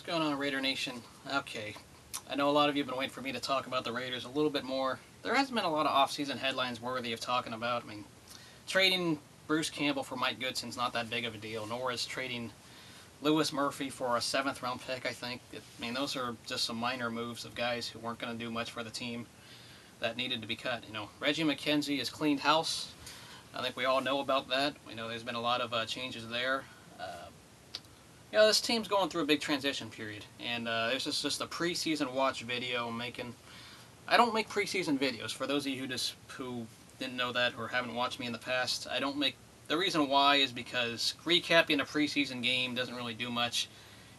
What's going on, Raider Nation? Okay, I know a lot of you have been waiting for me to talk about the Raiders a little bit more. There hasn't been a lot of off-season headlines worthy of talking about. I mean, trading Bruce Campbell for Mike Goodson's not that big of a deal, nor is trading Lewis Murphy for a 7th-round pick, I think. I mean, those are just some minor moves of guys who weren't going to do much for the team that needed to be cut. You know, Reggie McKenzie has cleaned house. I think we all know about that. We know there's been a lot of changes there. Yeah, this team's going through a big transition period, and this is just a preseason watch video I'm making. I don't make preseason videos. For those of you who didn't know that or haven't watched me in the past, I don't make. The reason why is because recapping a preseason game doesn't really do much.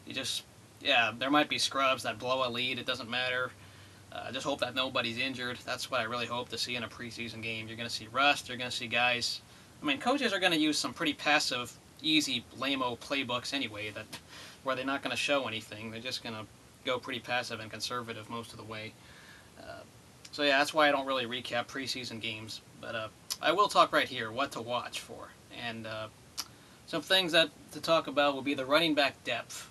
You just, yeah, there might be scrubs that blow a lead. It doesn't matter. I just hope that nobody's injured. That's what I really hope to see in a preseason game. You're going to see rust. You're going to see guys. I mean, coaches are going to use some pretty passive, easy, lame-o playbooks anyway, where they're not going to show anything. They're just going to go pretty passive and conservative most of the way. So yeah, that's why I don't really recap preseason games. But I will talk right here what to watch for. And some things to talk about will be the running back depth.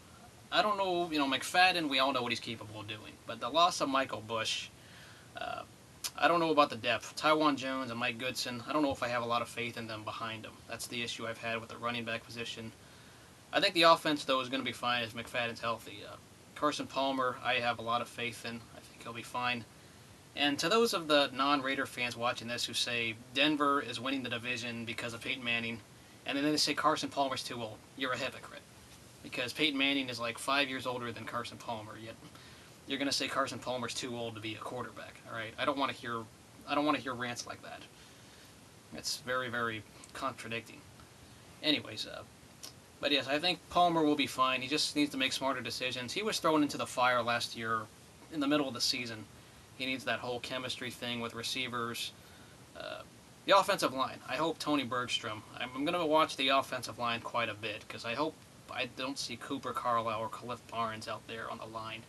I don't know, McFadden, we all know what he's capable of doing. But the loss of Michael Bush, I don't know about the depth. Tywan Jones and Mike Goodson, I don't know if I have a lot of faith in them behind them. That's the issue I've had with the running back position. I think the offense, though, is going to be fine if McFadden's healthy. Carson Palmer, I have a lot of faith in. I think he'll be fine. And to those of the non-Raider fans watching this who say Denver is winning the division because of Peyton Manning, and then they say Carson Palmer's too old, you're a hypocrite. Because Peyton Manning is like 5 years older than Carson Palmer, yet you're going to say Carson Palmer's too old to be a quarterback. All right, I don't want to hear rants like that. It's very, very contradicting. Anyways, but yes, I think Palmer will be fine. He just needs to make smarter decisions. He was thrown into the fire last year in the middle of the season. He needs that whole chemistry thing with receivers. The offensive line. I hope Tony Bergstrom. I'm going to watch the offensive line quite a bit because I hope I don't see Cooper Carlisle or Khalif Barnes out there on the line.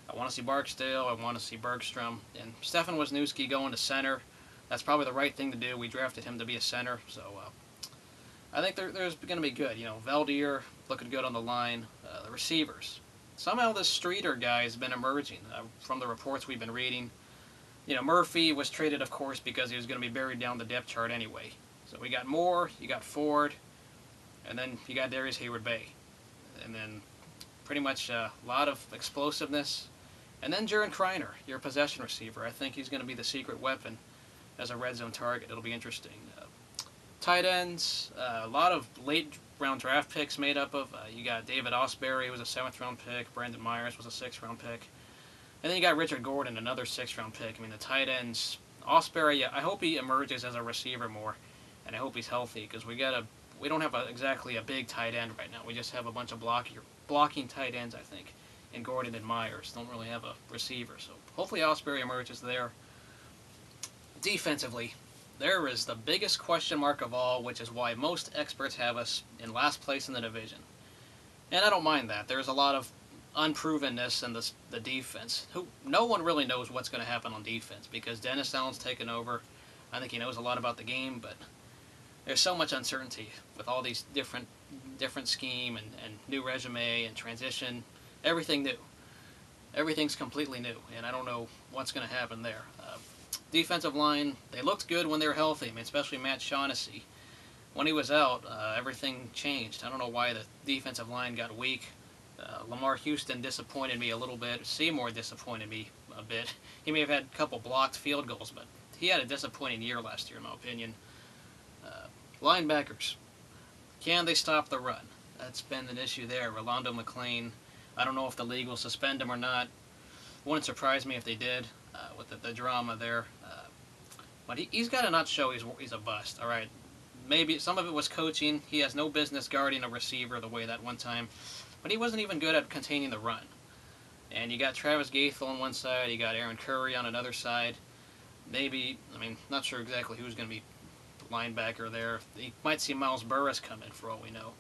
I want to see Barksdale. I want to see Bergstrom. And Stefan Wisniewski going to center. That's probably the right thing to do. We drafted him to be a center. So I think there's going to be good. Valdir looking good on the line. The receivers. Somehow this Streeter guy has been emerging from the reports we've been reading. Murphy was traded, of course, because he was going to be buried down the depth chart anyway. So we got Moore, you got Ford, and then you got Darius Heyward-Bey. And then pretty much a lot of explosiveness. And then Jaron Kreiner, your possession receiver. I think he's going to be the secret weapon as a red zone target. It'll be interesting. Tight ends, a lot of late-round draft picks made up of. You got David Osbury, who was a 7th-round pick. Brandon Myers was a 6th-round pick. And then you got Richard Gordon, another 6th-round pick. I mean, the tight ends, Osbury, I hope he emerges as a receiver more, and I hope he's healthy because we don't have exactly a big tight end right now. We just have a bunch of blocking tight ends, I think, and Gordon and Myers. Don't really have a receiver, so hopefully Osbury emerges there. Defensively, there is the biggest question mark of all, which is why most experts have us in last place in the division. And I don't mind that. There's a lot of unprovenness in the defense. No one really knows what's going to happen on defense because Dennis Allen's taken over. I think he knows a lot about the game, but there's so much uncertainty with all these different scheme and new resume and transition. Everything new. Everything's completely new, and I don't know what's going to happen there. Defensive line, they looked good when they were healthy. I mean, especially Matt Shaughnessy. When he was out, everything changed. I don't know why the defensive line got weak. Lamar Houston disappointed me a little bit. Seymour disappointed me a bit. He may have had a couple blocked field goals, but he had a disappointing year last year, in my opinion. Linebackers. Can they stop the run? That's been an issue there. Rolando McClain, I don't know if the league will suspend him or not. Wouldn't surprise me if they did with the drama there. But he's got to not show he's a bust, all right? Maybe some of it was coaching. He has no business guarding a receiver the way that one time. But he wasn't even good at containing the run. And you got Travis Gaethel on one side. You got Aaron Curry on another side. Maybe, not sure exactly who's going to be the linebacker there. You might see Miles Burris come in for all we know.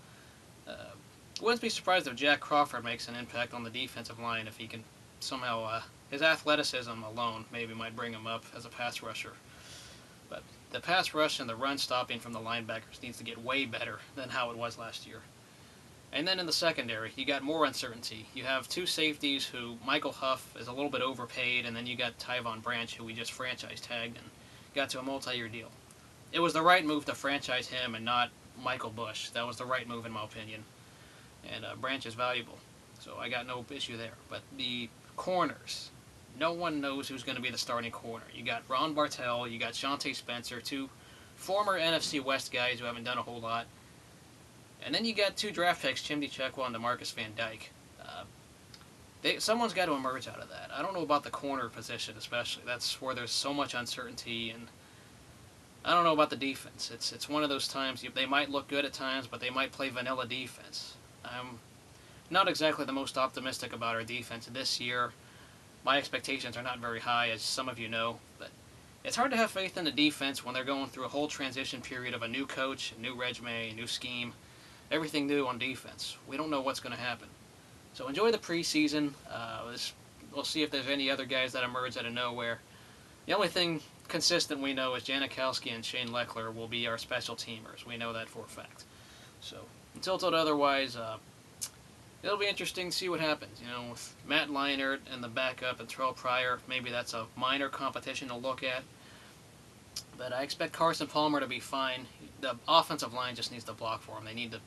Wouldn't be surprised if Jack Crawford makes an impact on the defensive line if he can somehow, his athleticism alone maybe might bring him up as a pass rusher. But the pass rush and the run stopping from the linebackers needs to get way better than how it was last year. And then in the secondary, you got more uncertainty. You have two safeties who Michael Huff is a little bit overpaid, and then you got Tyvon Branch, who we just franchise tagged and got to a multi-year deal. It was the right move to franchise him and not Michael Bush. That was the right move in my opinion. And Branch is valuable, so I got no issue there. But the corners, no one knows who's going to be the starting corner. You got Ron Bartell, you got Shante Spencer, two former NFC West guys who haven't done a whole lot. And then you got two draft picks, Chimdi Chekwa and DeMarcus Van Dyke. Someone's got to emerge out of that. I don't know about the corner position especially. That's where there's so much uncertainty, and I don't know about the defense. It's one of those times they might look good at times, but they might play vanilla defense. I'm not exactly the most optimistic about our defense this year. My expectations are not very high, as some of you know, but it's hard to have faith in the defense when they're going through a whole transition period of a new coach, a new regimen, a new scheme, everything new on defense. We don't know what's going to happen. So enjoy the preseason. We'll see if there's any other guys that emerge out of nowhere. The only thing consistent we know is Janikowski and Shane Leckler will be our special teamers. We know that for a fact. So until told otherwise, it'll be interesting to see what happens. You know, with Matt Leinart and the backup and Terrell Pryor, maybe that's a minor competition to look at. But I expect Carson Palmer to be fine. The offensive line just needs to block for him. They need to.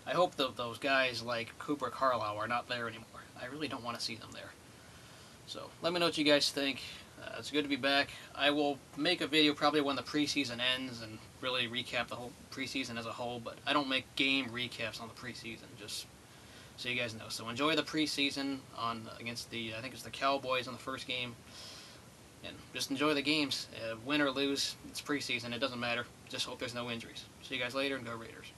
I hope those guys like Cooper Carlisle are not there anymore. I really don't want to see them there. So let me know what you guys think. It's good to be back. I will make a video probably when the preseason ends and really recap the whole preseason as a whole, but I don't make game recaps on the preseason, just so you guys know. So enjoy the preseason against I think it's the Cowboys in the first game, and just enjoy the games. Win or lose, it's preseason. It doesn't matter. Just hope there's no injuries. See you guys later, and go Raiders.